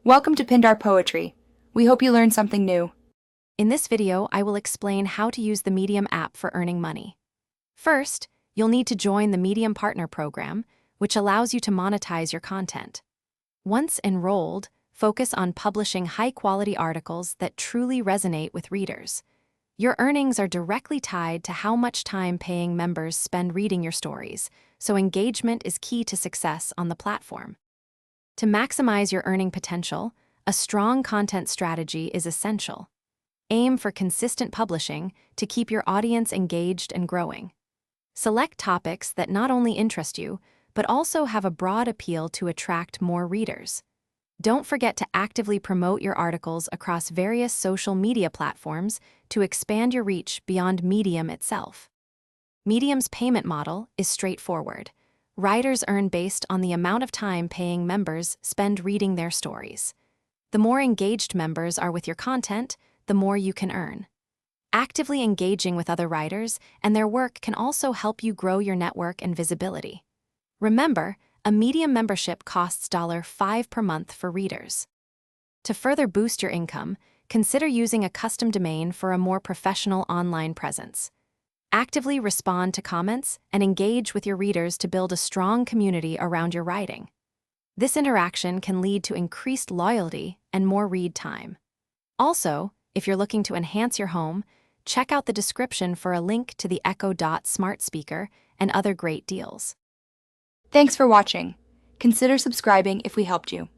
Welcome to Pindar Poetry. We hope you learned something new. In this video, I will explain how to use the Medium app for earning money. First, you'll need to join the Medium Partner Program, which allows you to monetize your content. Once enrolled, focus on publishing high-quality articles that truly resonate with readers. Your earnings are directly tied to how much time paying members spend reading your stories, so engagement is key to success on the platform. To maximize your earning potential, a strong content strategy is essential. Aim for consistent publishing to keep your audience engaged and growing. Select topics that not only interest you, but also have a broad appeal to attract more readers. Don't forget to actively promote your articles across various social media platforms to expand your reach beyond Medium itself. Medium's payment model is straightforward. Writers earn based on the amount of time paying members spend reading their stories. The more engaged members are with your content, the more you can earn. Actively engaging with other writers and their work can also help you grow your network and visibility. Remember, a Medium membership costs $5 per month for readers. To further boost your income, consider using a custom domain for a more professional online presence. Actively respond to comments and engage with your readers to build a strong community around your writing. This interaction can lead to increased loyalty and more read time. Also, if you're looking to enhance your home, check out the description for a link to the Echo Dot smart speaker and other great deals. Thanks for watching. Consider subscribing if we helped you.